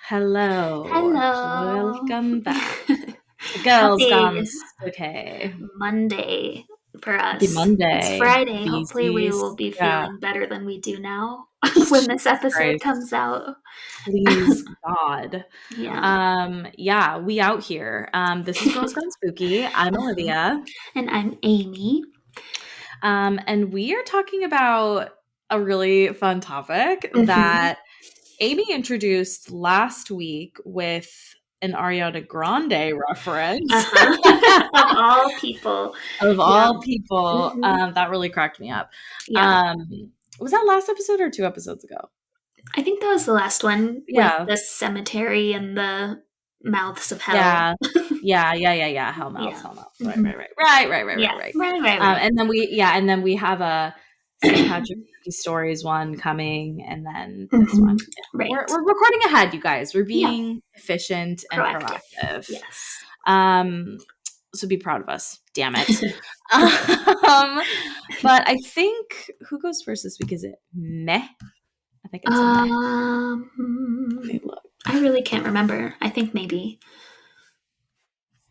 Hello. Hello. Welcome back to Girls Happy Gone Okay. Monday for Happy us. It's Monday, Friday. Hopefully, we will beesies. be Yeah. feeling better than we do now when Jesus this episode Christ. comes out. Please, God. Yeah. Yeah, we out here. This is Girls Gone Spooky. I'm Olivia. And I'm Amy. And we are talking about a really fun topic Mhm. that Amy introduced last week with an Ariana Grande reference. Of all people. Of Yeah. all people, Mhm. that really cracked me up. Yeah. Was that last episode or 2 episodes ago? I think that was the last one with Yeah. the cemetery and the mouths of hell. Yeah. Yeah. Hellmouths. Yeah. Right, Mhm. right, right. Right. Yeah. Right. And then we have a St. Patrick's Spooky Stories one coming, and then this Mhm. one. Yeah. Right. We're recording ahead, you guys. We're Yeah. being efficient and Proactive. proactive. Yes. So be proud of us. Damn it. But I think who goes first this week? Is it meh? I think it's a meh. Let me look. I really can't remember. I think maybe.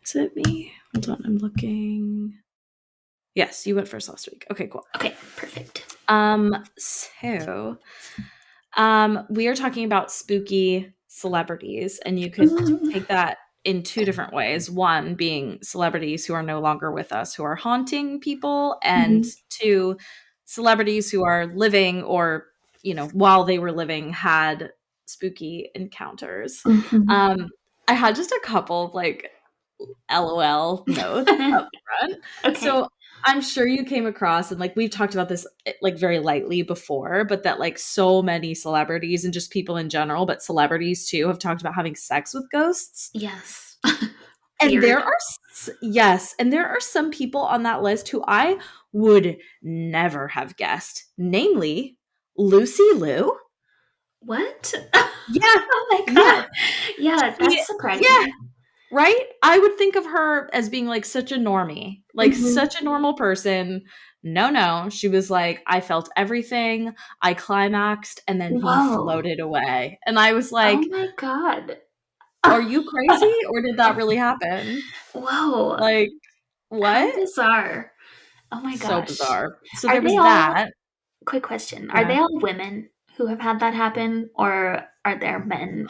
Is it me? Hold on, I'm looking. Yes, you went first last week. Okay, cool. Okay, perfect. So we are talking about spooky celebrities, and you could take that in two different ways. One being celebrities who are no longer with us, who are haunting people, and two, celebrities who are living or, while they were living had spooky encounters. I had just a couple of LOL notes up front. Okay. So I'm sure you came across, and we've talked about this very lightly before, but that so many celebrities and just people in general, but celebrities too, have talked about having sex with ghosts. Yes. And there are some people on that list who I would never have guessed, namely Lucy Liu. What? Yeah. Oh my god. Yeah, that's surprising. Yeah. Right? I would think of her as being such a normie, such a normal person. No. She was like, I felt everything. I climaxed and then he Whoa. floated away. And I was like, Oh my god. are you crazy? Or did that really happen? Whoa. How What? bizarre. Oh my So gosh. bizarre. So Are there was they all, that. quick question, are Yeah. they all women who have had that happen, or are there men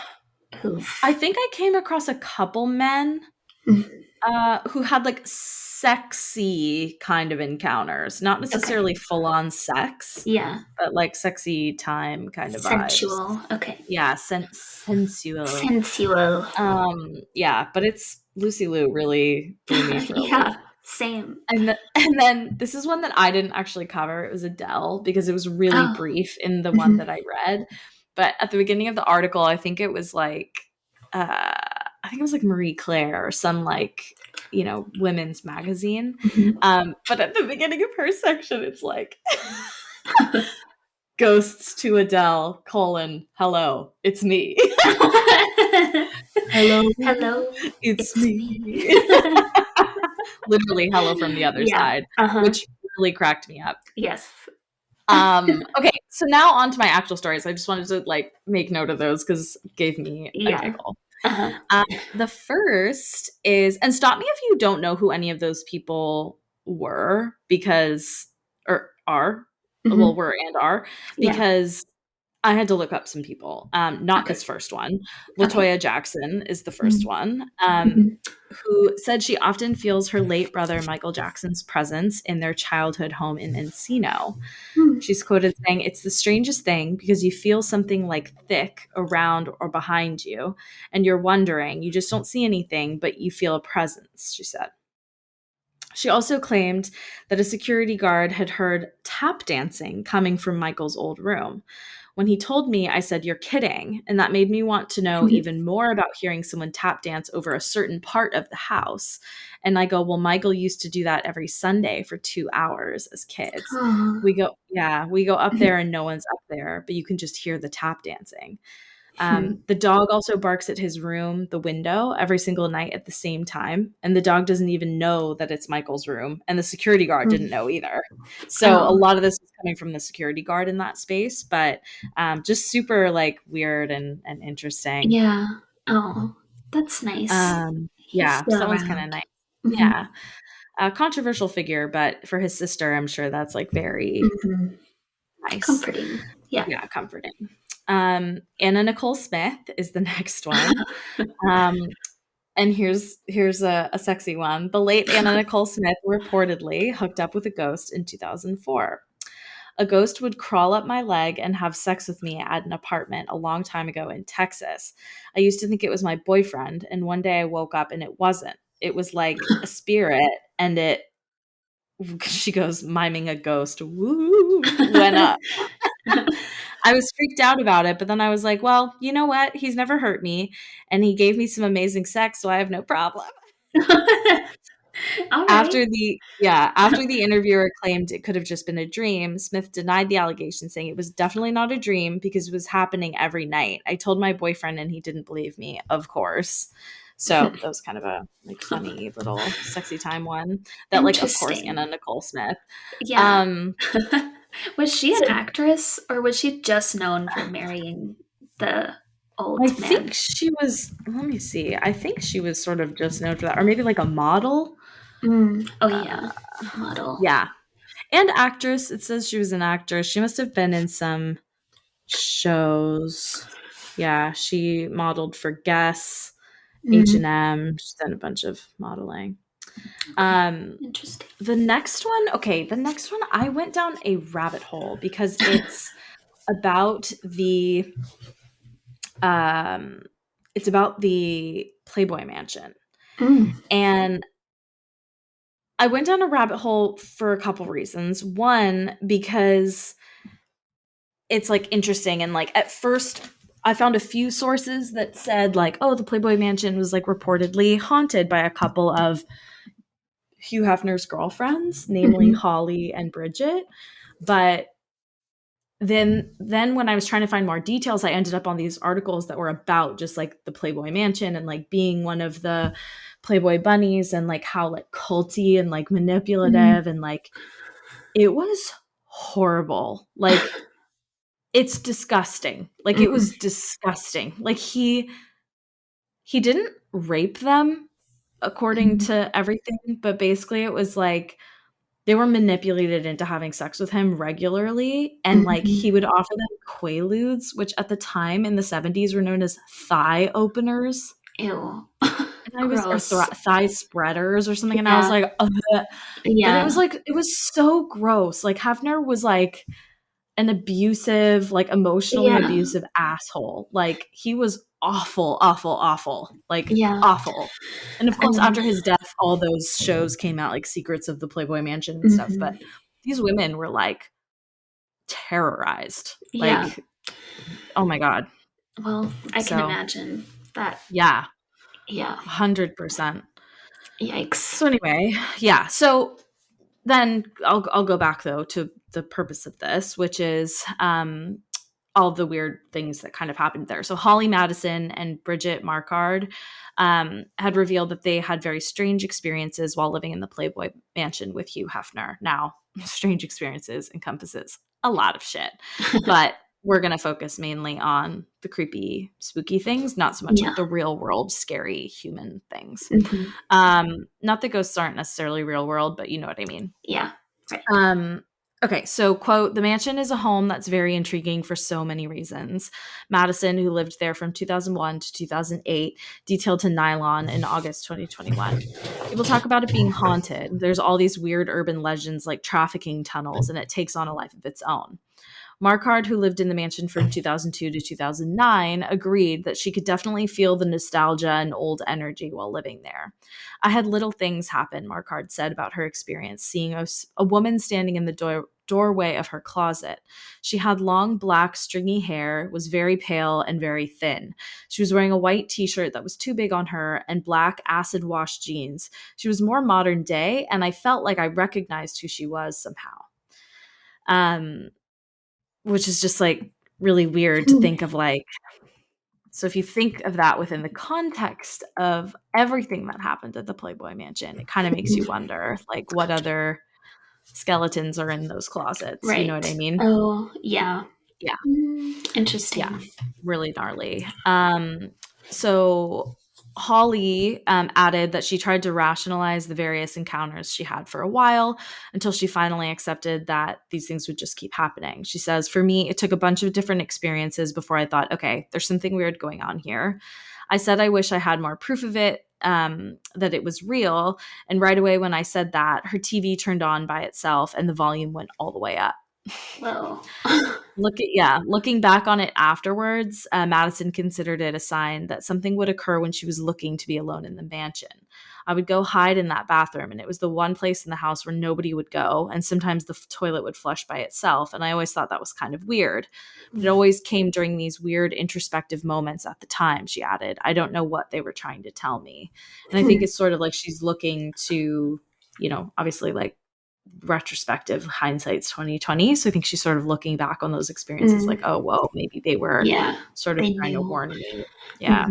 who've... I think I came across a couple men who had sexy kind of encounters, not necessarily full on sex, but sexy time kind of vibes. Sensual. Okay. Yeah, sensual. Sensual. Yeah, but it's Lucy Liu really threw me for a loop. Yeah, same. And then this is one that I didn't actually cover. It was Adele because it was really brief in the one that I read. But at the beginning of the article, I think it was Marie Claire or some women's magazine. But at the beginning of her section, it's ghosts to Adele, hello, it's me. Hello, it's me. Literally hello from the other side, which really cracked me up. Yes. Okay, so now on to my actual stories. I just wanted to make note of those because it gave me a giggle. The first is, and stop me if you don't know who any of those people were, because I had to look up some people. Not this first one. LaToya Jackson is the first one, who said she often feels her late brother Michael Jackson's presence in their childhood home in Encino. She's quoted saying, "It's the strangest thing because you feel something thick around or behind you, and you're wondering, you just don't see anything, but you feel a presence," she said. She also claimed that a security guard had heard tap dancing coming from Michael's old room. When he told me, I said, "You're kidding." And that made me want to know even more about hearing someone tap dance over a certain part of the house. And I go, well, Michael used to do that every Sunday for 2 hours as kids. We go up there and no one's up there, but you can just hear the tap dancing. The dog also barks at his room, the window, every single night at the same time. And the dog doesn't even know that it's Michael's room. And the security guard didn't know either. So a Oh, lot of this was coming from the security guard in that space, but just super like weird and interesting. yeah. Oh, that's nice. He's Yeah, so still that one's kind of around. nice. Hmm. Yeah. A controversial figure, but for his sister, I'm sure that's like very Hmm. nice. Comforting. Yeah. Yeah, comforting. Anna Nicole Smith is the next one. Um, and here's a sexy one. The late Anna Nicole Smith reportedly hooked up with a ghost in 2004. A ghost would crawl up my leg and have sex with me at an apartment a long time ago in Texas. I used to think it was my boyfriend, and one day I woke up and it wasn't. It was like a spirit, and it, she goes, miming a ghost, woo, went up. I was freaked out about it, but then I was like, well, you know what? He's never hurt me, and he gave me some amazing sex, so I have no problem. All right. After the interviewer claimed it could have just been a dream, Smith denied the allegation, saying it was definitely not a dream because it was happening every night. I told my boyfriend and he didn't believe me, of course. So that was kind of a like funny little sexy time one that like of course Interesting. Anna Nicole Smith. Yeah. Um Was she an so actress or was she just known for marrying the I old think man? she was, let me see. I think she was sort of just known for that or maybe like a model. Mm. Oh, yeah. Uh Model. yeah. And actress. It says she was an actress. She must have been in some shows. Yeah, she modeled for Guess, Mm. H&M. She's done a bunch of modeling. Okay. Um, Interesting. the next one, I went down a rabbit hole because about the um, it's about the Playboy Mansion, Mm. and I went down a rabbit hole for a couple reasons. One, because it's like interesting and like at first I found a few sources that said like, oh, the Playboy Mansion was like reportedly haunted by a couple of Hugh Hefner's girlfriends, namely Mhm. Holly and Bridget. But then when I was trying to find more details, I ended up on these articles that were about just like the Playboy Mansion and like being one of the Playboy bunnies and like how like culty and like Mm. manipulative and like it was horrible. Like it's disgusting. Like it Mm. was disgusting. Like he didn't rape them according Mhm. to everything, but basically it was like they were manipulated into having sex with him regularly and like he Mhm. would offer them quaaludes, which at the time in the 70s were known as thigh openers. Ew. And I was or Gross. thigh spreaders or something and I was Yeah. like, ugh. And it was Yeah. like it was so gross. Like Hefner was like an abusive, like emotionally Yeah. abusive asshole. Like he was awful, awful, awful. Like Yeah. awful. And of course, And after his death, all those shows came out, like Secrets of the Playboy Mansion and stuff. But mhm. these women were like terrorized. Yeah. Like, oh my God. Well, I can So imagine that. yeah, Yeah. 100%. Yikes. So anyway, yeah. So then I'll go back though to the purpose of this, which is all the weird things that kind of happened there. So Holly Madison and Bridget Markard had revealed that they had very strange experiences while living in the Playboy Mansion with Hugh Hefner. Now, strange experiences encompasses a lot of shit, but we're going to focus mainly on the creepy, spooky things, not so much like Yeah. the real world, scary human things. Mhm. Not that ghosts aren't necessarily real world, but you know what I mean. Yeah. Right. Okay, so quote, the mansion is a home that's very intriguing for so many reasons. Madison, who lived there from 2001 to 2008, detailed to Nylon in August 2021. People talk about it being haunted. There's all these weird urban legends like trafficking tunnels, and it takes on a life of its own. Markard, who lived in the mansion from 2002 to 2009, agreed that she could definitely feel the nostalgia and old energy while living there. I had little things happen, Markard said about her experience seeing a woman standing in the doorway of her closet. She had long, black, stringy hair, was very pale and very thin. She was wearing a white t shirt that was too big on her and black, acid wash jeans. She was more modern day, and I felt like I recognized who she was somehow. Um, which is just like really weird to think of like So if you think of that within the context of everything that happened at the Playboy Mansion, it kind of makes you wonder, like, what other skeletons are in those closets. You know what I Right. mean? Oh, yeah. Yeah. Yeah. Interesting. Really gnarly. So Holly added that she tried to rationalize the various encounters she had for a while until she finally accepted that these things would just keep happening. She says, "For me, it took a bunch of different experiences before I thought, okay, there's something weird going on here. I said I wish I had more proof of it, that it was real. And right away when I said that, her TV turned on by itself and the volume went all the way up." Whoa. Looking back on it afterwards, Madison considered it a sign that something would occur when she was looking to be alone in the mansion. I would go hide in that bathroom, and it was the one place in the house where nobody would go, and sometimes the toilet would flush by itself, and I always thought that was kind of weird. But it always came during these weird introspective moments at the time, she added. I don't know what they were trying to tell me. And I think it's sort of like she's looking to, obviously, like, retrospective, hindsight's 2020. So I think she's sort of looking back on those experiences like, oh, whoa, maybe they were Yeah. sort of They trying to knew. warn me. Yeah.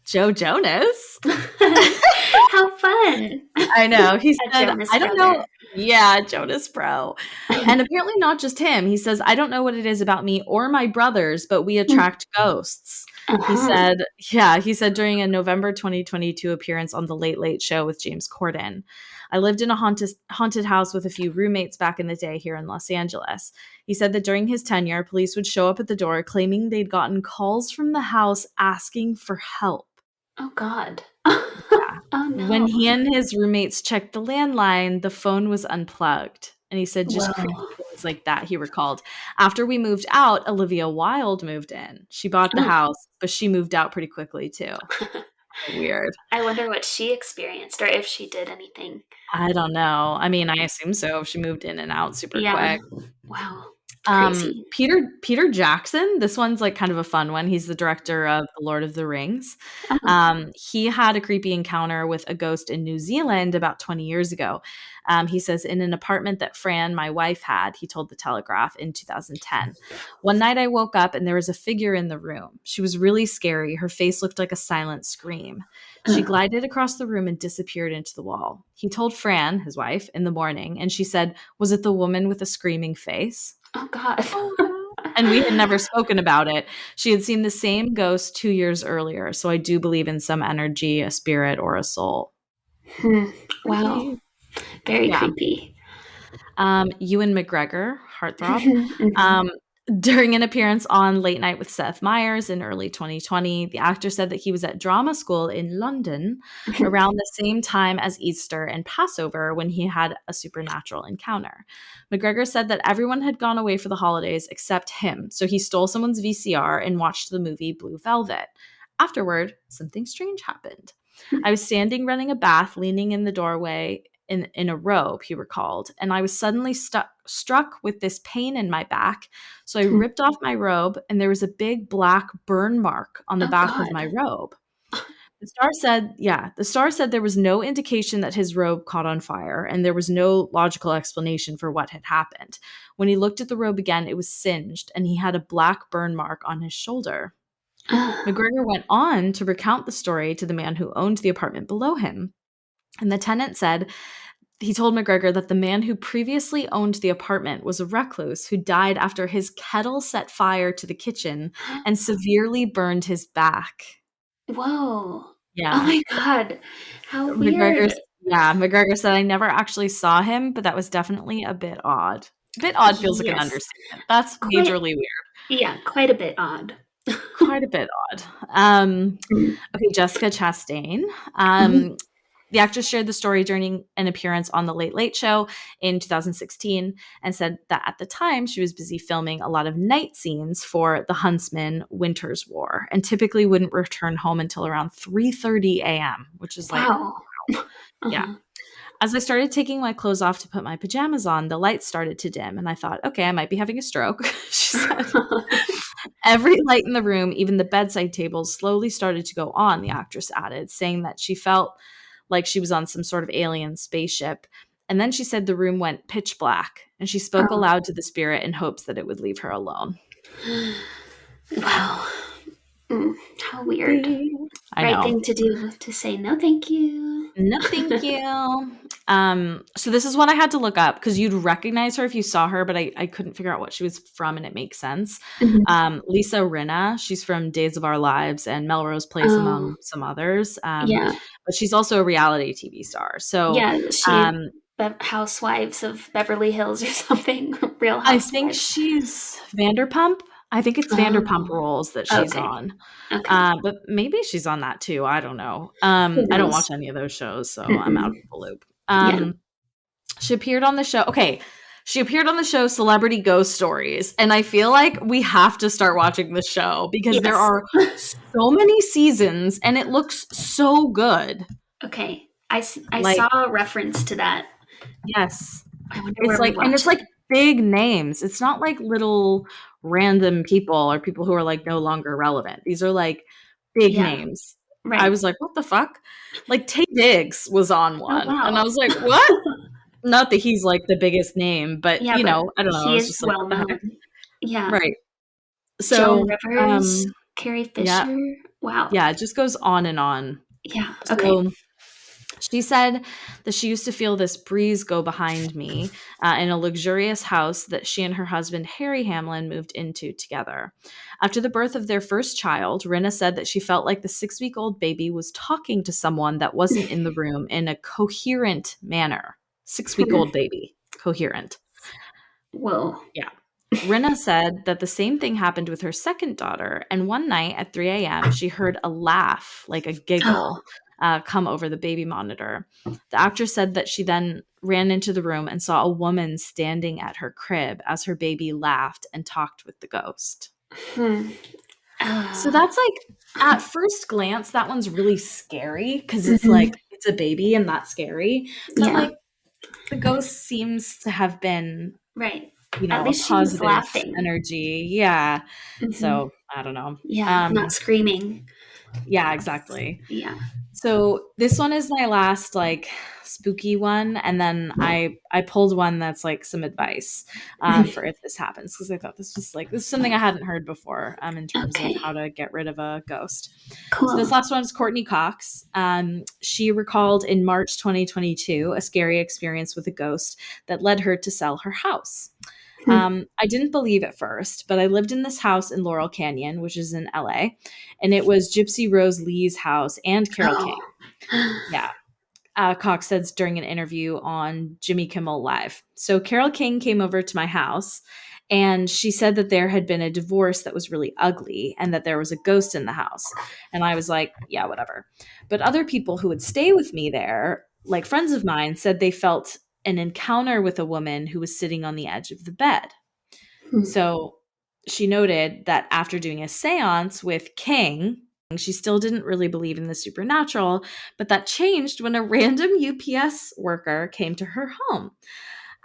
Joe Jonas. How fun. I know. He A said, Jonas I don't brother. know. Yeah, Jonas Bro. And apparently not just him. He says, I don't know what it is about me or my brothers, but we attract ghosts. Uh-huh. He said during a November 2022 appearance on The Late Late Show with James Corden, I lived in a haunted house with a few roommates back in the day here in Los Angeles. He said that during his tenure, police would show up at the door claiming they'd gotten calls from the house asking for help. Oh, God. Yeah. Oh, When no. he and his roommates checked the landline, the phone was unplugged. And he said just creepy Whoa. things like that, he recalled. After we moved out, Olivia Wilde moved in. She bought the Oh. house, but she moved out pretty quickly too. Weird. I wonder what she experienced or if she did anything. I don't know. I mean, I assume so. She moved in and out super Yeah. quick. Wow. Crazy. Peter Jackson, this one's like kind of a fun one. He's the director of The Lord of the Rings. Oh. He had a creepy encounter with a ghost in New Zealand about 20 years ago. He says, in an apartment that Fran, my wife, had, he told The Telegraph in 2010. One night I woke up and there was a figure in the room. She was really scary. Her face looked like a silent scream. She glided across the room and disappeared into the wall. He told Fran, his wife, in the morning, and she said, was it the woman with a screaming face? Oh, God. And we had never spoken about it. She had seen the same ghost 2 years earlier. So I do believe in some energy, a spirit, or a soul. Wow. Creepy. Very Yeah. creepy. Ewan McGregor, heartthrob. During an appearance on Late Night with Seth Meyers in early 2020, the actor said that he was at drama school in London around the same time as Easter and Passover when he had a supernatural encounter. McGregor said that everyone had gone away for the holidays except him, so he stole someone's VCR and watched the movie Blue Velvet. Afterward, something strange happened. I was standing running a bath, leaning in the doorway in a robe, he recalled, and I was suddenly struck with this pain in my back. So I ripped off my robe, and there was a big black burn mark on the Oh, back of God. my robe. The star said there was no indication that his robe caught on fire, and there was no logical explanation for what had happened. When he looked at the robe again, it was singed, and he had a black burn mark on his shoulder. McGregor went on to recount the story to the man who owned the apartment below him. And the tenant said he told McGregor that the man who previously owned the apartment was a recluse who died after his kettle set fire to the kitchen and severely burned his back. Whoa. Oh, Yeah. my God. How weird. McGregor said, I never actually saw him, but that was definitely a bit odd. A bit odd feels like an Yes. understatement. That's majorly weird. Yeah, quite a bit odd. Quite a bit odd. Okay, Jessica Chastain. The actress shared the story during an appearance on The Late Late Show in 2016 and said that at the time she was busy filming a lot of night scenes for The Huntsman Winter's War and typically wouldn't return home until around 3:30 a.m., which is like, Wow. yeah. As I started taking my clothes off to put my pajamas on, the lights started to dim, and I thought, okay, I might be having a stroke, she said. Every light in the room, even the bedside tables, slowly started to go on, the actress added, saying that she felt like she was on some sort of alien spaceship. And then she said the room went pitch black, and she spoke aloud to the spirit in hopes that it would leave her alone. Wow. Mm, how weird. See? I Right know. thing to do to say no thank you. No, thank you. So this is one I had to look up because you'd recognize her if you saw her, but I couldn't figure out what she was from, and it makes sense. Mhm. Lisa Rinna, she's from Days of Our Lives and Melrose Place, Oh, among some others. yeah. But she's also a reality TV star. So Yeah, is she um, Housewives of Beverly Hills or something? Real I think Housewives. she's Vanderpump. I think it's Vanderpump Oh, Rules that she's okay. on. Okay. But maybe she's on that too. I don't know. Who I don't knows? watch any of those shows, so I'm out of Mm-mm. the loop. Yeah. She appeared on the show. Okay. She appeared on the show Celebrity Ghost Stories. And I feel like we have to start watching the show because there Yes. are so many seasons and it looks so good. Okay. I Like, saw a reference to that. yes. I wonder It's where we like, and watch it's it. like big names. It's not like little random people or people who are like no longer relevant. These are like big Yeah. names. I Right. was like, what the fuck? Like Tay Diggs was on Oh, one. And I wow. was like, what? Not that he's like the biggest name, but Yeah, but I don't know. I he was is just like, well what the heck? known. Yeah. Right. Joan So, Rivers, Carrie yeah, Fisher. Wow. yeah, it just goes on and on. Yeah. Okay. So she said that she used to feel this breeze go behind me in a luxurious house that she and her husband, Harry Hamlin, moved into together. After the birth of their first child, Rinna said that she felt like the 6-week-old baby was talking to someone that wasn't in the room in a coherent manner. 6-week-old baby, coherent. Whoa. Yeah. Rinna said that the same thing happened with her second daughter, and one night at 3 a.m., she heard a laugh, like a Oh. giggle, come over the baby monitor. The actress said that she then ran into the room and saw a woman standing at her crib as her baby laughed and talked with the ghost. Hmm. So Uh, that's like, at first glance, that one's really scary because it's like, mhm. it's a baby and that's scary. But Yeah. like, the ghost seems to have been Right. At a least she was positive laughing. energy. Yeah. Hmm. So, I don't know. Yeah. Not screaming. Yeah, exactly. Yeah. So, this one is my last, like, spooky one, and then I pulled one that's, like, some advice, for if this happens because I thought this is something I hadn't heard before, in terms of Okay. how to get rid of a ghost. So, this Cool. last one is Courtney Cox. She recalled in March 2022 a scary experience with a ghost that led her to sell her house. Hmm. I didn't believe at first, but I lived in this house in Laurel Canyon, which is in LA, and it was Gypsy Rose Lee's house and Carol Oh. King. Yeah. Cox says during an interview on Jimmy Kimmel Live. So Carol King came over to my house and she said that there had been a divorce that was really ugly and that there was a ghost in the house. And I was like, yeah, whatever. But other people who would stay with me there, like friends of mine, said they felt an encounter with a woman who was sitting on the edge of the bed. Hmm. So she noted that after doing a seance with King, she still didn't really believe in the supernatural, but that changed when a random UPS worker came to her home.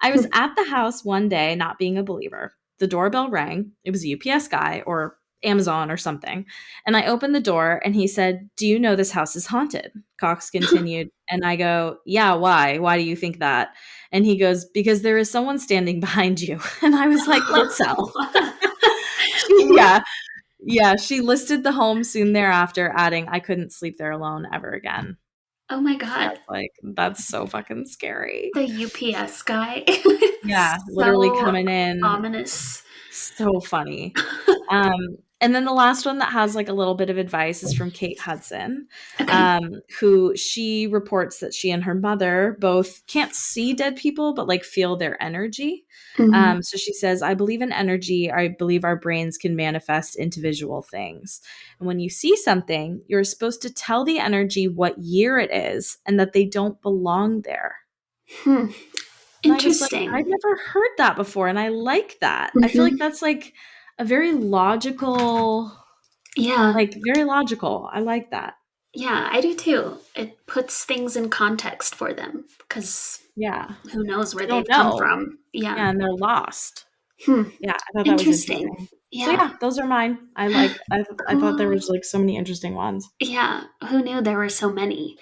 I was Hmm. at the house one day, not being a believer. The doorbell rang. It was a UPS guy or Amazon or something. And I opened the door and he said, "Do you know this house is haunted?" Cox continued. And I go, "Yeah, why? Why do you think that?" And he goes, "Because there is someone standing behind you." And I was like, "Let's sell." What? Yeah. Yeah. She listed the home soon thereafter, adding, "I couldn't sleep there alone ever again." Oh my I god. was like, that's so fucking scary. The UPS guy. Yeah. Literally So coming in. ominous. So funny. Um, and then the last one that has like a little bit of advice is from Kate Hudson, Okay. who she reports that she and her mother both can't see dead people, but like feel their energy. Mhm. So she says, "I believe in energy. I believe our brains can manifest into visual things. And when you see something, you're supposed to tell the energy what year it is and that they don't belong there." Hmm. And I was like, I'd Interesting. never heard that before, and I like that. I feel like Mhm. that's, like, a very logical Yeah. very logical. I like that. Yeah, I do too. It puts things in context for them because Yeah. who knows They where don't they've come know. from. Yeah. Yeah, and they're lost. Hmm. Yeah, I thought that was Interesting. interesting. So, Yeah. yeah, those are mine. I thought there was, Cool. like, so many interesting ones. Yeah. Who knew there were so many?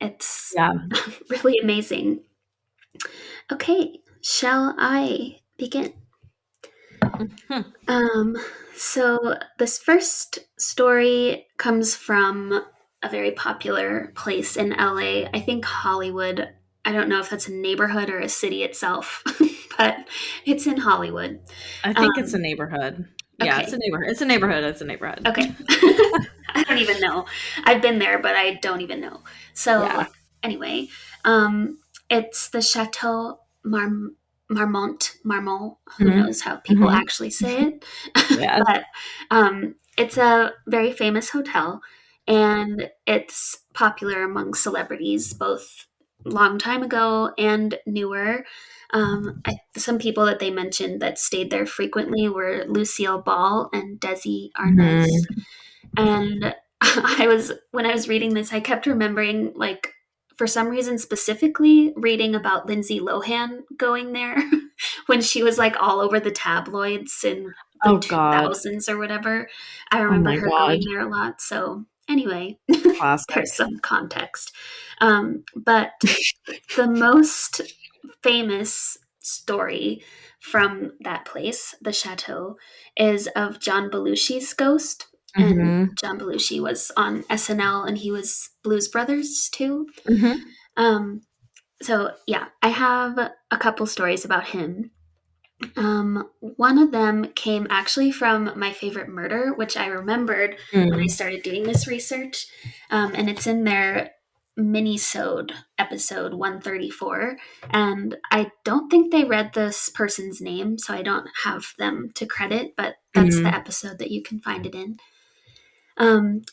It's Yeah. really amazing. Okay. Shall I begin? Mhm. Um, so this first story comes from a very popular place in LA. I think Hollywood. I don't know if that's a neighborhood or a city itself, but it's in Hollywood. I think it's a Um, neighborhood. Yeah, it's a okay, neighborhood. It's a neighborhood. It's a neighborhood. okay. I don't even know. I've been there, but I don't even know. So Yeah. anyway, it's the Chateau Marmont. Who Mhm. knows how people Mhm. actually say it? Yes. But it's a very famous hotel, and it's popular among celebrities, both long time ago and newer. Some people that they mentioned that stayed there frequently were Lucille Ball and Desi Arnaz. Mhm. And when I was reading this, I kept remembering, like, for some reason specifically reading about Lindsay Lohan going there when she was like all over the tabloids in the Oh god. 2000s or whatever. I Oh remember my her god. going there a lot. So anyway, Classic. there's some context. But the most famous story from that place, the chateau, is of John Belushi's ghost. And Mhm. John Belushi was on SNL and he was Blues Brothers too. Mhm. Um, so, yeah, I have a couple stories about him. One of them came actually from my favorite murder, which I remembered when I Mm. started doing this research, and it's in their mini-sode episode 134. And I don't think they read this person's name, so I don't have them to credit, but that's the Mhm. episode that you can find it in.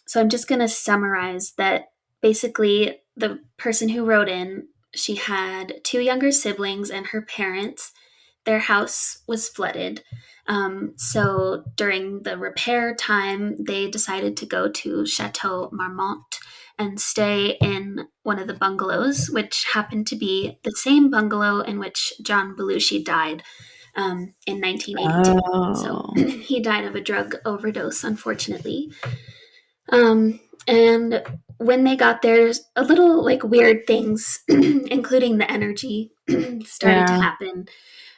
So I'm just going to summarize that basically the person who wrote in, she had two younger siblings and her parents. Their house was flooded. So during the repair time, they decided to go to Chateau Marmont and stay in one of the bungalows, which happened to be the same bungalow in which John Belushi died in 1982. So Oh. he died of a drug overdose, unfortunately. And when they got there, a little like weird things, including the energy, started to Yeah. happen.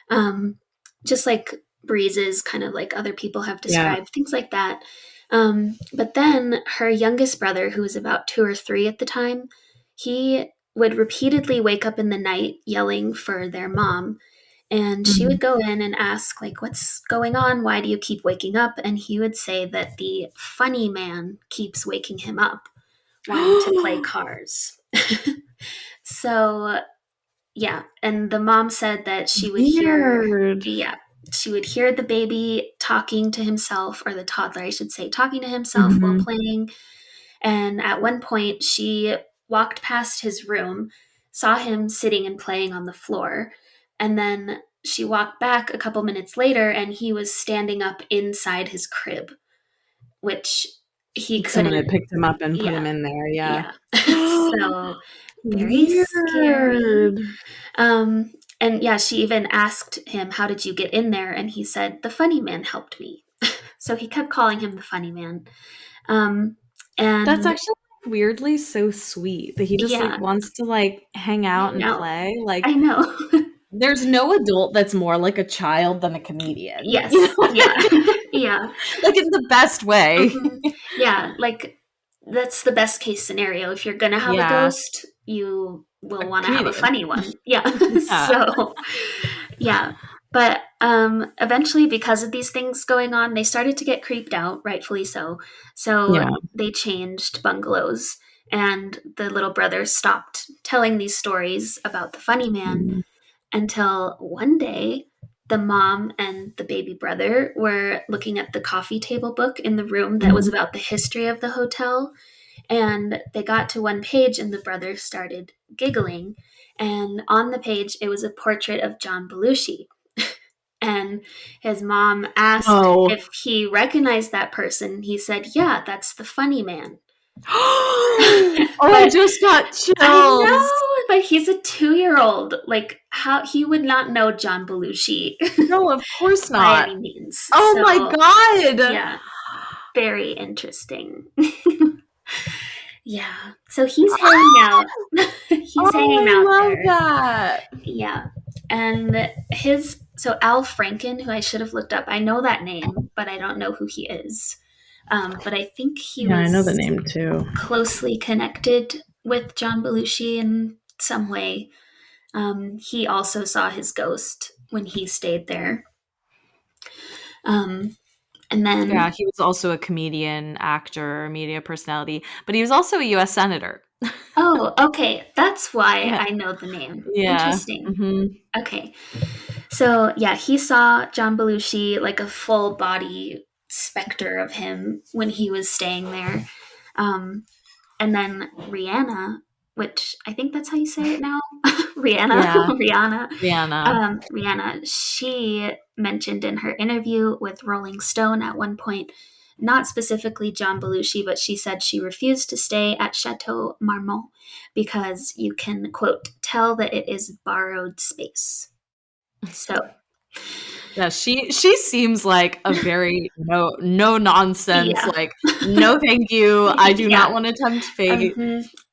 Um, just like breezes, kind of like other people have Yeah. described, things like that. But then her youngest brother, who was about 2 or 3 at the time, he would repeatedly wake up in the night yelling for their mom. And she Mhm. would go in and ask, like, what's going on? Why do you keep waking up? And he would say that the funny man keeps waking him up, wanting to play cars. So, yeah. And the mom said that she would hear, Weird. yeah, she would hear the baby talking to himself, or the toddler, I should say, talking to himself while Mhm. playing. And at one point, she walked past his room, saw him sitting and playing on the floor, and then she walked back a couple minutes later and he was standing up inside his crib, which he Someone had couldn't. picked him up and put him Yeah, in there, yeah. yeah. So very scary. Weird. Um, and yeah, she even asked him, "How did you get in there?" And he said, "The funny man helped me." So he kept calling him the funny man. Um, That's and actually weirdly so sweet that he just, like, yeah, wants to, like, hang out hang and out. play, I like, know. there's no adult that's more like a child than a comedian, you know Yes. what Yeah. I mean? Yeah. Like, in the best way. Mhm. Yeah, like, that's the best case scenario. If you're gonna have a Yeah, ghost, you a will wanna have a comedian. funny one. Yeah. Yeah, So, yeah. But, eventually, because of these things going on, they started to get creeped out, rightfully so. So, yeah. they changed bungalows, and the little brother stopped telling these stories about the funny man Mhm. until one day the mom and the baby brother were looking at the coffee table book in the room that was Mhm. about the history of the hotel. And they got to one page, and the brother started giggling. And on the page, it was a portrait of John Belushi. And his mom asked Oh. if he recognized that person. He said, "Yeah, that's the funny man." Oh, I But just got I chills. know, but he's a 2-year-old. Like, how he would not know John Belushi No, of course by not. any means. Oh my So, god. yeah, very interesting. Yeah. So he's hanging Ah! out. He's Oh, hanging I out love there. that. Yeah. And his So Al Franken, who I should have looked up, I know that name, but I don't know who he is. But I think he Yeah, I know the was name too. closely connected with John Belushi in some way. He also saw his ghost when he stayed there. Um, and Yeah, then, he was also a comedian, actor, media personality, but he was also a US senator. oh, okay, that's why Yeah. I know the name. Yeah. Interesting. Mhm. Okay, so yeah, he saw John Belushi, like a full body specter of him when he was staying there. Um, and then Rihanna, which I think that's how you say it now, Rihanna, Yeah, Rihanna, Rihanna. Rihanna, she mentioned in her interview with Rolling Stone at one point, not specifically John Belushi, but she said she refused to stay at Chateau Marmont because you can, quote, tell that it is borrowed space. So, Yeah, she seems like a very no nonsense, yeah, like, "No, thank you. I do yeah, not wanna tempt fate."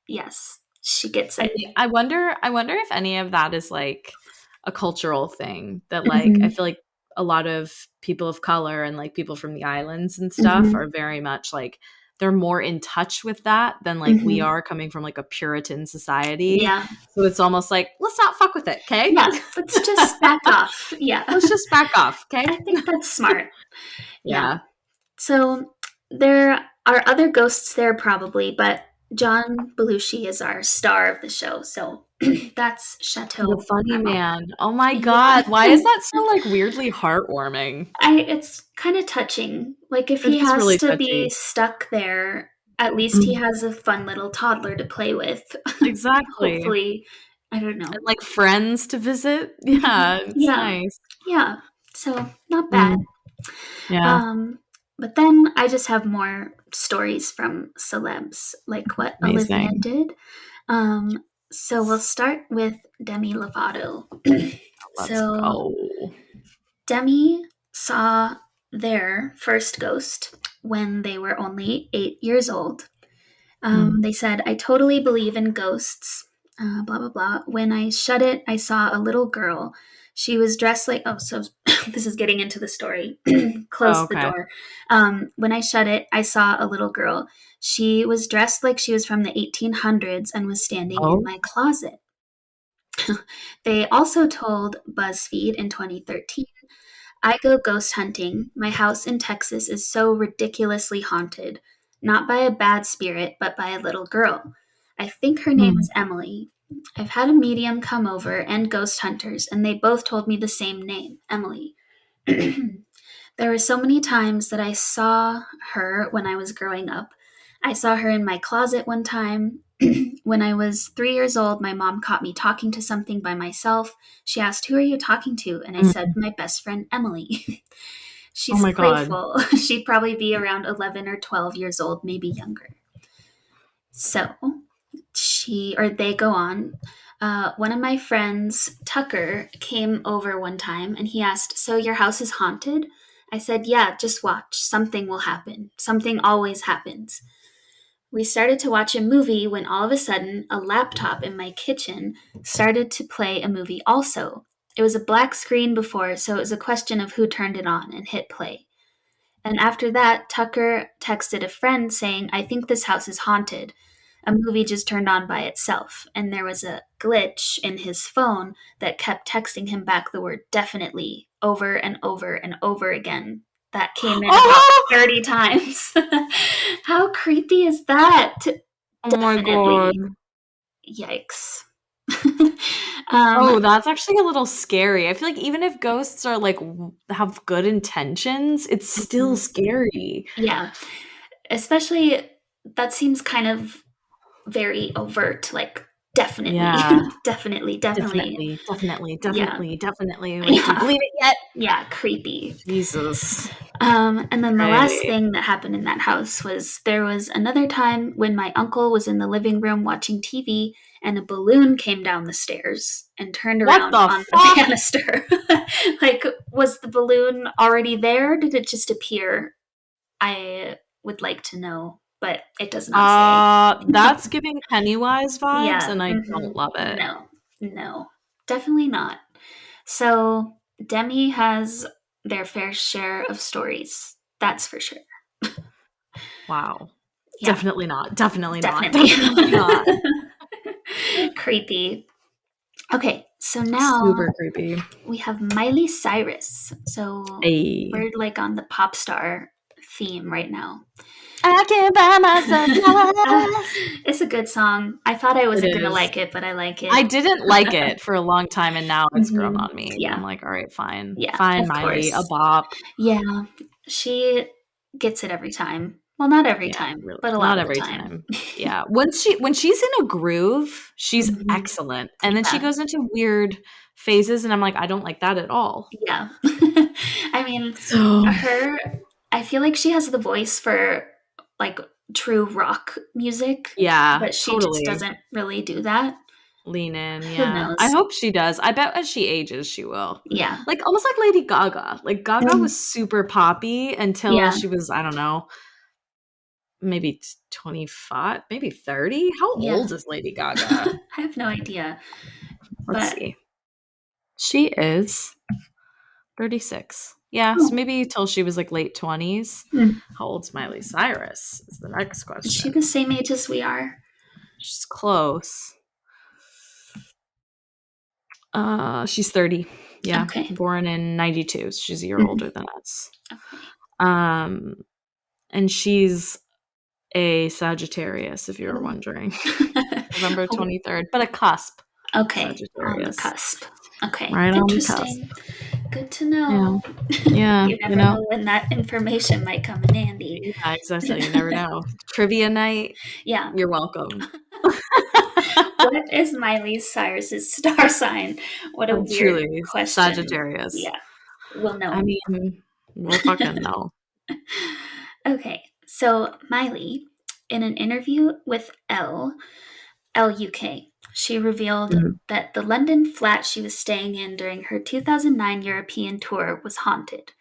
yes, she gets I it. mean, I wonder if any of that is, like, a cultural thing that, like, I Hmm. feel like a lot of people of color and, like, people from the islands and stuff Hmm. are very much, like, they're more in touch with that than, like, we Hmm. are coming from, like, a Puritan society. Yeah, So it's almost like, "Let's not fuck with it, okay? yeah, let's just back off. Yeah, Let's just back off, okay?" I think that's smart. Yeah. Yeah. So there are other ghosts there probably, but John Belushi is our star of the show. So that's The Chateau funny Marmont. man. Oh my Yeah. god, why is that so, like, weirdly heartwarming? It's kind of touching. Like if It he is has really to be touchy. stuck there, at least he has a fun little toddler to play with. Exactly. And, Hopefully, I don't know. like, friends to visit. Mhm. Yeah, it's Yeah. nice. Yeah. So not bad. Mm, yeah, Um, but then I just have more stories from celebs, like what Olivia amazing. did. So we'll start with Demi Lovato. Let's So go. Demi saw their first ghost when they were only 8 years old. Mm. They said, I totally believe in ghosts, blah, blah, blah. When I shut it, I saw a little girl. She was dressed like, oh, so this is getting into the story. Oh, Close the okay. door. When I shut it, I saw a little girl. She was dressed like she was from the 1800s and was standing in Oh, my closet. They also told BuzzFeed in 2013, I go ghost hunting. My house in Texas is so ridiculously haunted, not by a bad spirit, but by a little girl. I think her name mm. is Emily. I've had a medium come over and ghost hunters, and they both told me the same name, Emily. There were so many times that I saw her when I was growing up. I saw her in my closet one time. When I was 3 years old, my mom caught me talking to something by myself. She asked, Who are you talking to? And I said, Mm. My best friend, Emily. Oh She's my god. playful. She'd probably be around 11 or 12 years old, maybe younger. So they go on. One of my friends, Tucker, came over one time and he asked, So your house is haunted? I said, Yeah, just watch. Something will happen. Something always happens. We started to watch a movie when all of a sudden a laptop in my kitchen started to play a movie also. It was a black screen before, so it was a question of who turned it on and hit play. And after that, Tucker texted a friend saying, I think this house is haunted. A movie just turned on by itself, and there was a glitch in his phone that kept texting him back the word definitely over and over and over again. That came in about Oh! 30 times. How creepy is that? Oh my god. Definitely. Yikes. Oh, um, that's actually a little scary. I feel like even if ghosts are, like, have good intentions, it's still mhm. scary. Yeah, especially that seems kind of very overt, like definitely, Yeah. definitely, definitely. Definitely, definitely, Yeah, definitely, definitely. Like, do you yeah, believe it yet? yeah, creepy. Jesus. And then the last Alrighty. thing that happened in that house was there was another time when my uncle was in the living room watching TV and a balloon came down the stairs and turned What around the on the fuck? banister. Like, was the balloon already there? Did it just appear? I would like to know, but it does not say. That's giving Pennywise vibes, Yeah. and I Hmm. don't love it. No, no, definitely not. So, Demi has their fair share of stories. That's for sure. Wow. Yeah, Definitely not. Definitely not. definitely. Definitely not. Creepy. Okay, so now Super creepy. we have Miley Cyrus. So Hey. we're like on the pop star theme right now. I can't buy myself Uh, love. it's a good song. I thought I It wasn't going to is. like it, but I like I it. didn't like it for a long time, and now it's grown Hmm. on me. I'm Yeah, like, all right, fine. yeah, Fine, of Miley, a course. bop. Yeah, she gets it every time. Well, not every Yeah, time, really. but a lot Not of the every time. time. Yeah. When she's in a groove, she's Mhm. excellent. And then she Yeah, goes into weird phases, and I'm like, I don't like that at all. yeah. I mean, So her, I feel like she has the voice for like true rock music, yeah, but she just totally. doesn't really do that. Lean in, Who yeah. I knows? hope she does. I bet as she ages, she will. Yeah. Like, almost like Lady Gaga. Like, Gaga Mm, was super poppy until yeah. she was, I don't know, maybe 25, maybe 30? How Yeah. old is Lady Gaga? I have no idea. Let's But see. She is 36. Yeah, so oh, maybe till she was, like, late 20s. hmm. How old's Miley Cyrus is the next Is she the question. same age as we are? She's close. She's 30. Yeah, Okay. born in 92, so she's a year Mhm. older than us. Okay. Um, and she's a Sagittarius, if you were Oh. wondering. November Oh, 23rd, but a cusp okay. On the Sagittarius. cusp. Okay. Right on the cusp. Interesting. Good to Yeah. know. Yeah, You you never know? know when that information might come in handy. Yeah, exactly, you never know. Trivia night, Yeah. you're welcome. What is Miley Cyrus's star sign? What a weird Truly, question. Sagittarius. Yeah, we'll I know. mean, we'll fucking know. Okay, so Miley, in an interview with LUK, she revealed Mhm. that the London flat she was staying in during her 2009 European tour was haunted.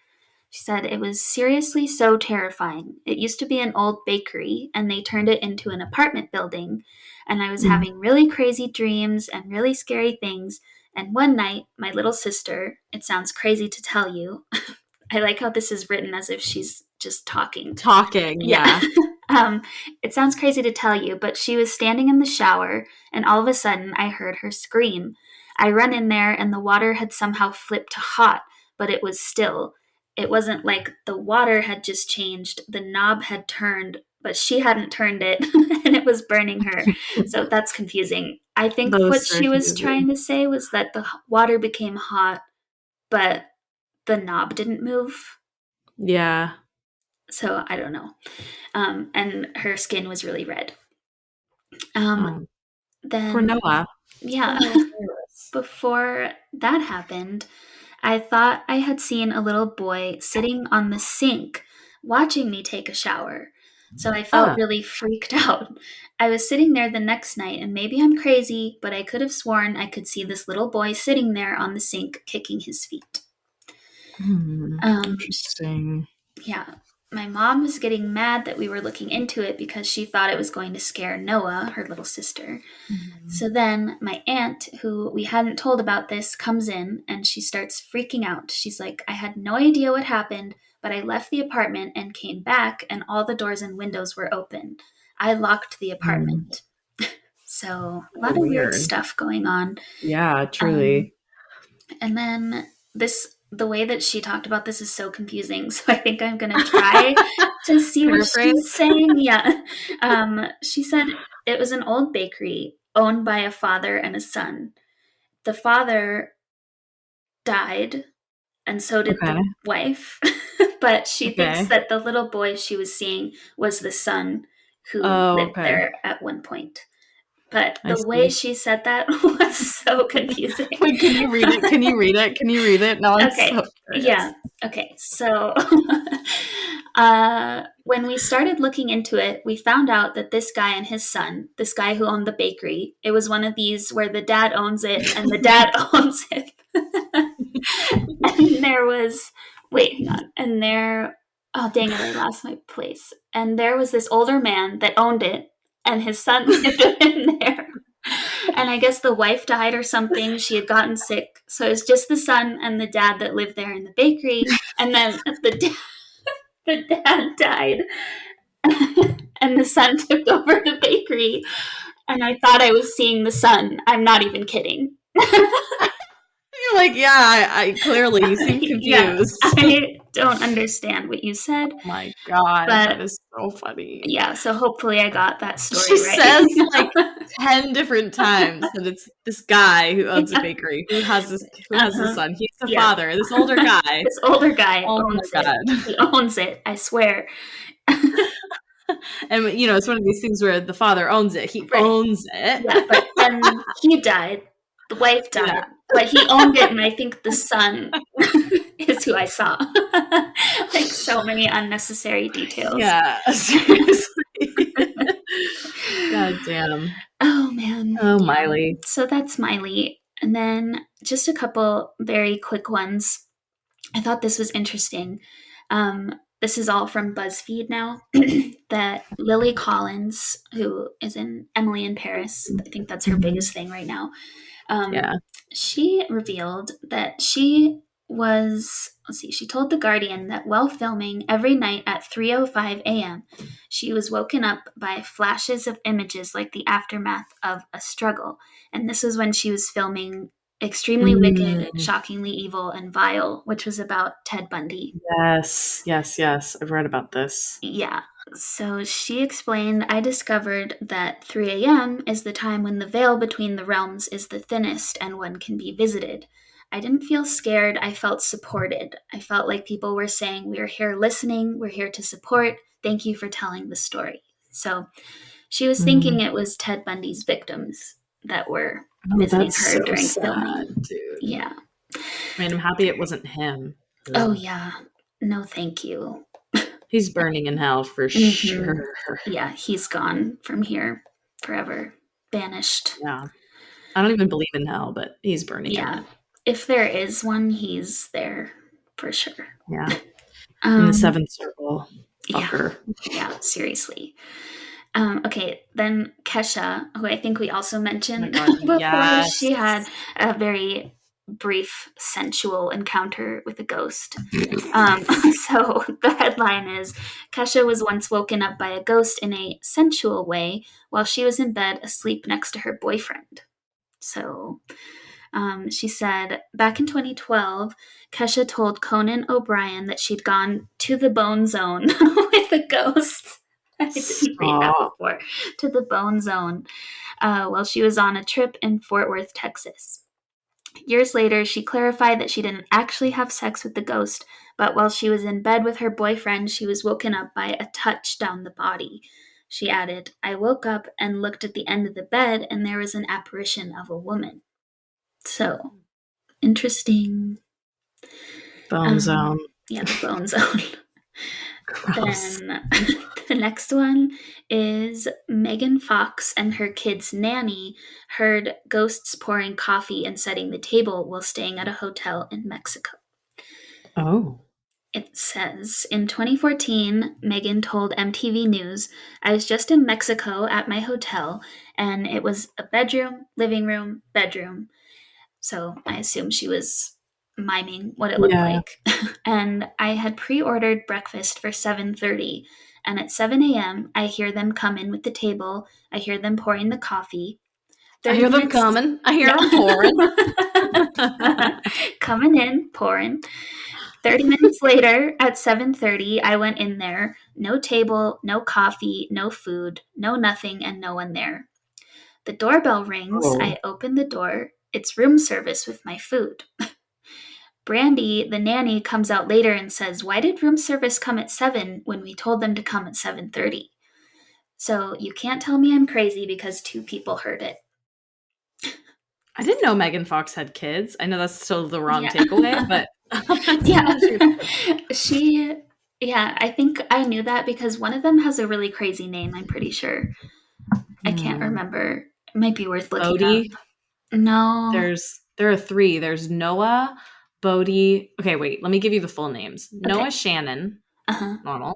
She said it was seriously so terrifying. It used to be an old bakery, and they turned it into an apartment building. And I was Mhm. having really crazy dreams and really scary things. And one night, my little sister, it sounds crazy to tell you. I like how this is written as if she's just talking. Talking, Yeah. yeah. It sounds crazy to tell you, but she was standing in the shower, and all of a sudden I heard her scream. I run in there, and the water had somehow flipped to hot, but it was still. It wasn't like the water had just changed, the knob had turned, but she hadn't turned it, and it was burning her. So that's confusing. I think That what was so she was trying confusing. to say was that the water became hot, but the knob didn't move. Yeah. So I don't know. And her skin was really red. Um, Oh, poor then, Noah. Poor yeah, Noah Cyrus. before that happened, I thought I had seen a little boy sitting on the sink watching me take a shower. So I felt Uh, really freaked out. I was sitting there the next night, and maybe I'm crazy, but I could have sworn I could see this little boy sitting there on the sink kicking his feet. Um, interesting. Yeah. My mom was getting mad that we were looking into it because she thought it was going to scare Noah, her little sister. Mhm. So then my aunt, who we hadn't told about this, comes in and she starts freaking out. She's like, I had no idea what happened, but I left the apartment and came back, and all the doors and windows were open. I locked the Mm. apartment. So a Oh, lot of weird weird. stuff going on. Yeah, Um, truly. and then the way that she talked about this is so confusing. So I think I'm going to try to see what she's Paraphrase? saying. Yeah. She said it was an old bakery owned by a father and a son. The father died, and so did Okay. the wife. But she thinks Okay. that the little boy she was seeing was the son who Oh, lived okay. there at one point. But I the way see. she said that was so confusing. Wait, can you read it? Can you read it? Can you read it? Now I'm Okay. so Yeah. curious. Okay. So when we started looking into it, we found out that this guy and his son, this guy who owned the bakery, it was one of these where the dad owns it and the dad owns it. And there was, wait, hang on. And there, oh, dang it, I lost my place. And there was this older man that owned it, and his son lived in there. And I guess the wife died or something. She had gotten sick. So it was just the son and the dad that lived there in the bakery. And then the dad died. And the son took over the bakery. And I thought I was seeing the son. I'm not even kidding. You're like, yeah, I clearly you seem Yeah, confused. I don't understand what you said. Oh my God, But that is so funny. yeah, so hopefully I got that She story right. says like 10 different times that it's this guy who owns a bakery who has this son. He's the father, this older guy. This older guy Oh owns my it. God. He owns it, I swear. And it's one of these things where the father owns it. He owns it. Yeah, but then he died. The wife died. Yeah. But he owned it, and I think the son is who I saw. Like so many unnecessary details. Yeah, seriously. God damn. Oh man. Oh, Miley. So that's Miley. And then just a couple very quick ones. I thought this was interesting. This is all from BuzzFeed now. That Lily Collins, who is in Emily in Paris, I think that's her biggest thing right now. Yeah. She revealed that she told The Guardian that while filming every night at 3:05 a.m., she was woken up by flashes of images like the aftermath of a struggle. And this was when she was filming Extremely Wicked, Shockingly Evil, and Vile, which was about Ted Bundy. Yes. I've read about this. Yeah. So she explained, I discovered that 3 a.m. is the time when the veil between the realms is the thinnest and one can be visited. I didn't feel scared. I felt supported. I felt like people were saying, we're here listening. We're here to support. Thank you for telling the story. So she was thinking it was Ted Bundy's victims that were visiting her during filming. Dude. Yeah. I mean, I'm happy it wasn't him. Oh, yeah. No, thank you. He's burning in hell for sure. Yeah, he's gone from here forever. Banished. Yeah. I don't even believe in hell, but he's burning in it. If there is one, he's there for sure. Yeah. In the seventh circle. Fucker. Yeah, seriously. Okay, then Kesha, who I think we also mentioned before, she had a very brief sensual encounter with a ghost. So the headline is, Kesha was once woken up by a ghost in a sensual way while she was in bed asleep next to her boyfriend. So she said, back in 2012, Kesha told Conan O'Brien that she'd gone to the bone zone with a ghost. I didn't read that before. To the bone zone while she was on a trip in Fort Worth, Texas. Years later, she clarified that she didn't actually have sex with the ghost, but while she was in bed with her boyfriend, she was woken up by a touch down the body. She added, I woke up and looked at the end of the bed, and there was an apparition of a woman. So, interesting. Bone zone. Yeah, the bone zone. Gross. Then the next one is Megan Fox and her kid's nanny heard ghosts pouring coffee and setting the table while staying at a hotel in Mexico. Oh. It says, in 2014, Megan told MTV News, I was just in Mexico at my hotel, and it was a bedroom, living room, bedroom. So I assume she was miming what it looked like. And I had pre-ordered breakfast for 7:30, and at 7 a.m. I hear them come in with the table. I hear them pouring the coffee. I hear them coming. I hear them pouring. Coming in, pouring. 30 minutes later, at 7:30, I went in there. No table, no coffee, no food, no nothing, and no one there. The doorbell rings. I open the door. It's room service with my food. Brandy, the nanny, comes out later and says, why did room service come at 7 when we told them to come at 7:30? So you can't tell me I'm crazy because 2 people heard it. I didn't know Megan Fox had kids. I know that's still the wrong takeaway, but I think I knew that because one of them has a really crazy name, I'm pretty sure. I can't remember. It might be worth looking Bodhi? up. No. There are 3. There's Noah, Bodhi. Okay, wait. Let me give you the full names. Okay. Noah Shannon, normal.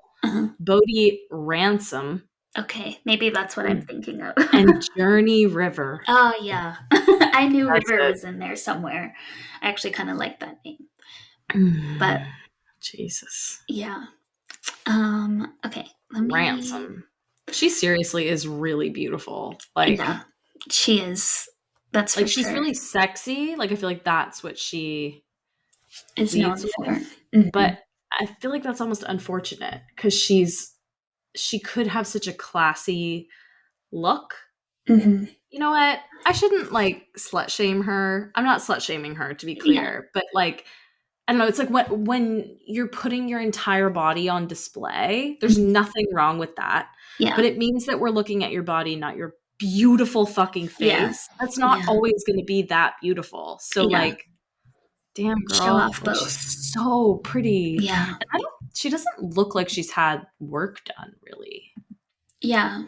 Bodhi Ransom. Okay, maybe that's what I'm thinking of. And Journey River. Oh, yeah. I knew That's River it. was in there somewhere. I actually kind of like that name. But Jesus. yeah. Okay, let me. Ransom. She seriously is really beautiful. Like, Yeah, she is. That's for she's sure. really sexy. Like, I feel like that's what she Is known leads for. with. Hmm. But I feel like that's almost unfortunate because she could have such a classy look. Hmm. You know what? I shouldn't like slut shame her. I'm not slut shaming her, to be Yeah, clear, but like I don't know. It's like when you're putting your entire body on display, there's mhm, nothing wrong with that. yeah, But it means that we're looking at your body, not your beautiful fucking yeah, face. That's not yeah, always going to be that beautiful. So yeah. like, damn Show girl, off like she's both. so pretty. Yeah, And she doesn't look like she's had work done really. yeah.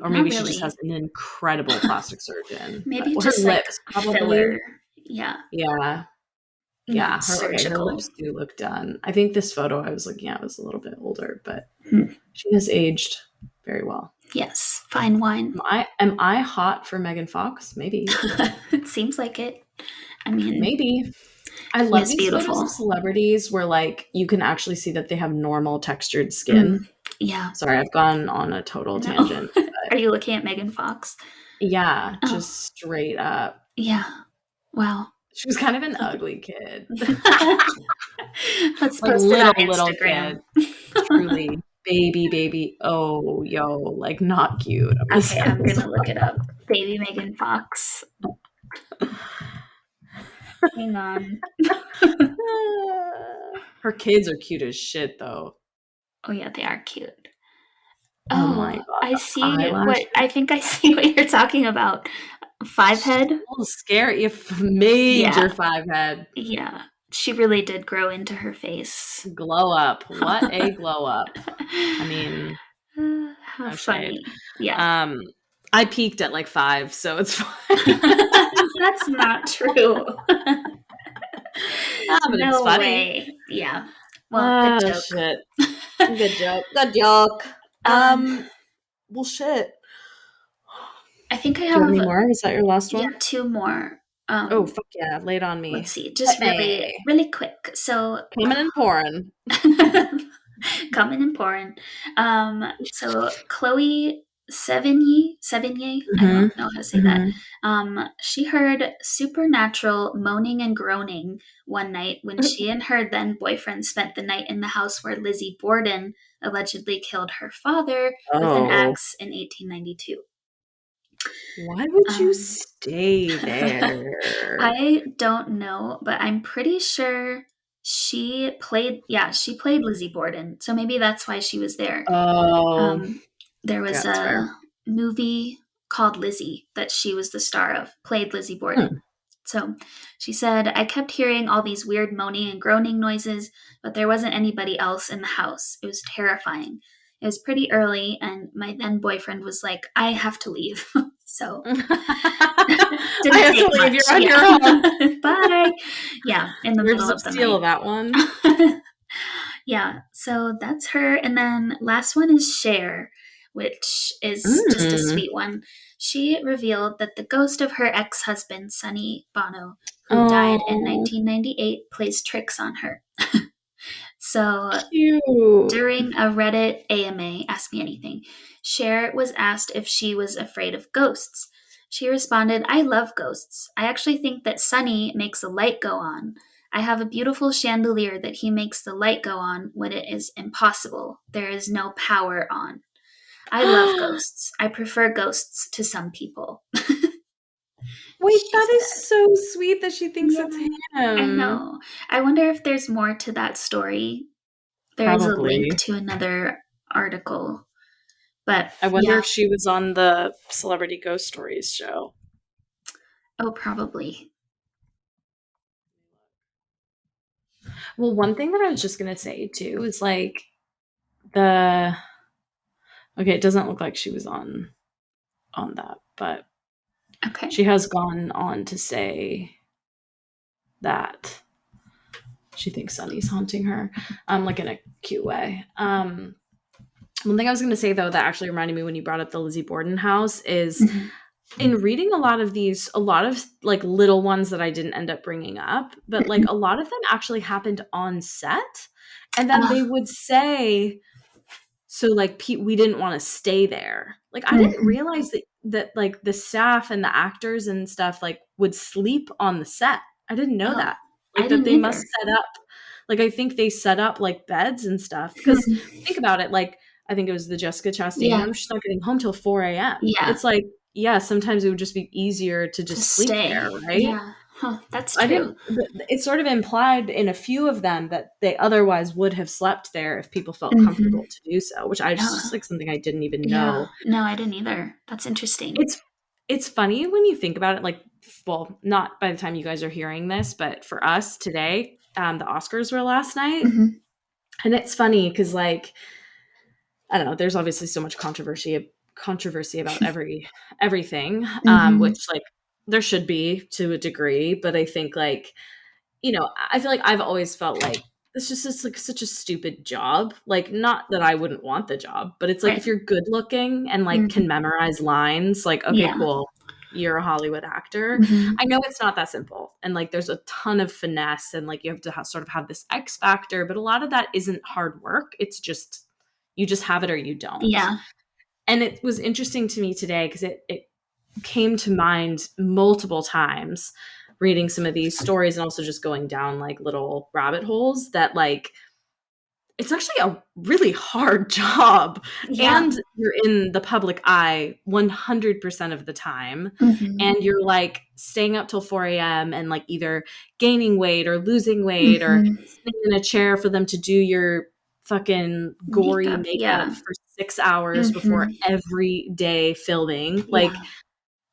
Or Not maybe she just has really. an incredible plastic surgeon. But Maybe her just like lips filler. probably. Yeah, Yeah. not Her surgical. lips do look done. I think this photo I was looking at was a little bit older, but Hmm. she has aged very well. Yes, fine wine. Am I hot for Megan Fox? Maybe. It seems like it. I mean, Maybe. I she love is these photos of beautiful. celebrities where like you can actually see that they have normal textured Mm, skin. yeah. Sorry, I've gone on a total No. tangent. Are you looking at Megan Fox? Yeah, Oh, just straight up. yeah. Wow. She was kind of an ugly kid. Let's Like post it on little Instagram. kid. Truly. Baby. Oh, yo, like not cute. I'm gonna Okay, send I'm this gonna look it up. Baby Megan Fox. Hang on. Her kids are cute as shit, though. Oh yeah, they are cute. Oh my Oh, god, I the see what eyelashes. I think I see what you're talking about. Five She's head? a little scary. If major Yeah, five head yeah. She really did grow into her face. glow up. What a glow up. I mean, How no shade. funny. Yeah. Um, I peaked at like 5, so it's fine. That's not true. But it's No funny. way. Yeah. Well, good Oh joke. shit. Good joke. Good joke. Um, Well, shit. I think I Do you have have, any more? Was that your last yeah, one? two more. Oh, fuck yeah. Lay it on Let's me. see, Hit just really, me. really quick. So, Coming and pouring. coming and pouring. So Chloe Sevigny, I Mm-hmm. don't know how to say that. Mm-hmm. She heard supernatural moaning and groaning one night when she and her then boyfriend spent the night in the house where Lizzie Borden allegedly killed her father with an Oh. axe in 1892. Why would you Um, stay there? I don't know, but I'm pretty sure she played Lizzie Borden. So maybe that's why she was there. Oh, Um, there yeah, was that's fair. a movie called Lizzie that she was the star of, played Lizzie Hmm. Borden. So she said, I kept hearing all these weird moaning and groaning noises, but there wasn't anybody else in the house. It was terrifying. It was pretty early, and my then boyfriend was like, I have to leave. So I didn't have take to leave. much. You're on Yeah. your own. Bye. Yeah, in the Rivers middle of of the Steel, night. that one. Yeah, so that's her. And then last one is Cher, which is just a Mm. sweet one. She revealed that the ghost of her ex husband, Sonny Bono, who died in Oh, 1998, plays tricks on her. So cute. during a Reddit AMA, Ask Me Anything, Cher was asked if she was afraid of ghosts. She responded, I love ghosts. I actually think that Sunny makes a light go on. I have a beautiful chandelier that he makes the light go on when it is impossible. There is no power on. I love ghosts. I prefer ghosts to some people, Wait, she that is said. so sweet that she thinks Yeah, it's I him. know. I wonder if there's more to that story. There is a link Probably. to another article. But I wonder yeah, if she was on the Celebrity Ghost Stories show. oh, probably. Well, one thing that I was just gonna say too is like the okay, it doesn't look like she was on that, but Okay. she has gone on to say that she thinks Sunny's haunting her, like in a cute way. one thing I was going to say, though, that actually reminded me when you brought up the Lizzie Borden house is Mm-hmm. in reading a lot of like little ones that I didn't end up bringing up, but like a lot of them actually happened on set. And then they would say, so like we didn't want to stay there. Like I didn't Mm-hmm. realize that like the staff and the actors and stuff like would sleep on the set. I didn't know Oh, that. I Like that didn't they must either. set up, like I think they set up like beds and stuff. Because think about it, like I think it was the Jessica Chastain Yeah. one. She's not getting home till 4 a.m. Yeah. It's like, yeah, sometimes it would just be easier to To just sleep there, stay. right? Yeah. Huh. That's I true. didn't. It's sort of implied in a few of them that they otherwise would have slept there if people felt Mm-hmm. comfortable to do so, which I Yeah. just like something I didn't even Yeah. know. No, I didn't either. That's interesting. It's funny when you think about it. Like, well, not by the time you guys are hearing this, but for us today, the Oscars were last night, Mm-hmm. and it's funny because like I don't know. There's obviously so much controversy about everything, Mm-hmm. which like there should be to a degree, but I think like I feel like I've always felt like this just is like such a stupid job. Like, not that I wouldn't want the job, but it's like if Right. you're good looking and like Mm-hmm. can memorize lines, like, okay, Yeah. cool, you're a Hollywood actor. Mm-hmm. I know it's not that simple. And like there's a ton of finesse and like you have to sort of have this X factor, but a lot of that isn't hard work. It's just, you just have it or you don't. Yeah. And it was interesting to me today because it came to mind multiple times reading some of these stories and also just going down like little rabbit holes that like it's actually a really hard job Yeah. and you're in the public eye 100% of the time Mm-hmm. and you're like staying up till 4 a.m. and like either gaining weight or losing weight or Mm-hmm. sitting in a chair for them to do your fucking gory Makeup. makeup Yeah. for 6 hours before Mm-hmm. every day filming. Like, Yeah.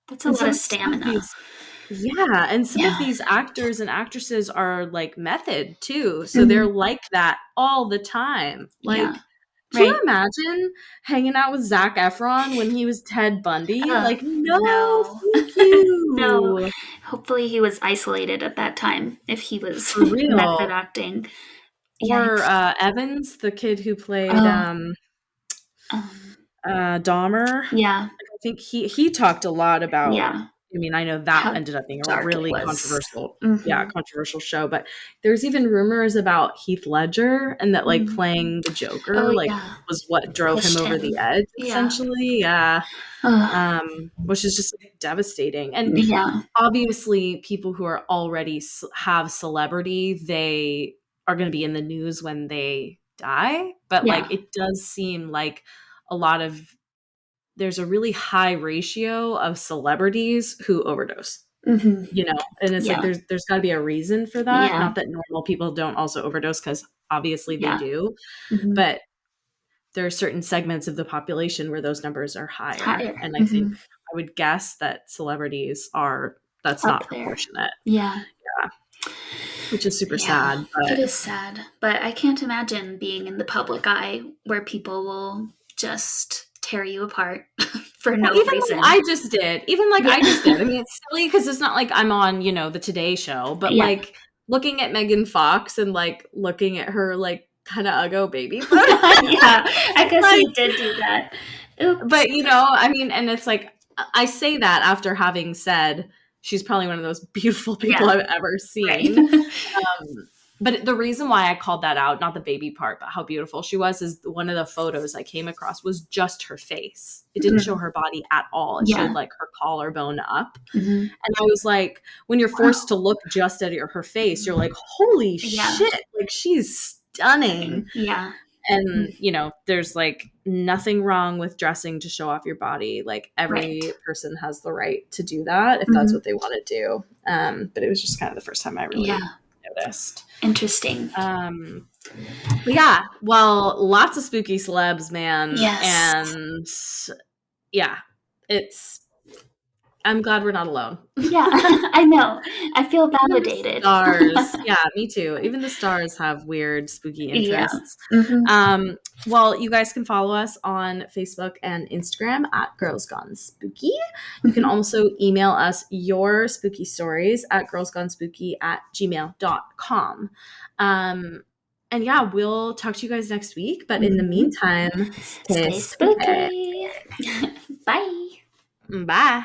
That's a and lot of stamina. some of Yeah. these actors and actresses are like method too. So they're Mm-hmm. like that all the time. Yeah. Like, can you Right. imagine hanging out with Zac Efron when he was Ted Bundy? Like, no, No. thank No. you. Hopefully he was isolated at that time if he was For method real. acting. Or Yikes. Evans, the kid who played Oh. Um, Dahmer. yeah. I think he talked a lot about, Yeah. I mean, I know that How ended up being a dark it really was. controversial, Mm-hmm. controversial show, but there's even rumors about Heath Ledger and that like Mm. playing the Oh Joker like yeah. was what drove him Pushed over the him. edge Yeah. essentially. Yeah. Ugh. Which is just like, devastating. And Yeah. obviously people who are already have celebrity, they are going to be in the news when they die, but like Yeah. it does seem like a lot of there's a really high ratio of celebrities who overdose, Mm-hmm. and it's like Yeah. there's got to be a reason for that. Yeah. Not that normal people don't also overdose, because obviously they Yeah. do, Mm-hmm. but there are certain segments of the population where those numbers are higher, Higher. and I think Mm-hmm. I would guess that celebrities are that's not Up there. proportionate. Yeah. Yeah, which is super Yeah. sad, It but is sad, but I can't imagine being in the public eye where people will just tear you apart for well, no even like reason. I just did. Even like I just Yeah. did. I mean, it's silly because it's not like I'm on, the Today Show, but Yeah. like looking at Megan Fox and like looking at her like kind of uggo baby photo. Yeah. I guess Like, you did do that. Oops. but I mean, and it's like I say that after having said she's probably one of those beautiful people Yeah. I've ever Right. seen. But the reason why I called that out, not the baby part, but how beautiful she was, is one of the photos I came across was just her face. It didn't show Mm. her body at all. It Yeah. showed like her collarbone up. Mm-hmm. And I was like, when you're Wow. forced to look just at her face, you're like, holy Yeah. shit, like she's stunning. Yeah. And, there's like nothing wrong with dressing to show off your body. Like every Right. person has the right to do that if that's what they want to do. But it was just kind of the first time I really noticed. Interesting. But yeah, well, lots of spooky celebs, man. Yes. And yeah, I'm glad we're not alone. Yeah, I know. I feel Even the validated. stars. Yeah, me too. Even the stars have weird, spooky Yeah. interests. Mm-hmm. Well, you guys can follow us on Facebook and Instagram at Girls Gone Spooky. You can also email us your spooky stories at girlsgonespooky@gmail.com. And yeah, we'll talk to you guys next week. But in the Mhm. meantime, stay Stay spooky. spooky. Bye. Bye.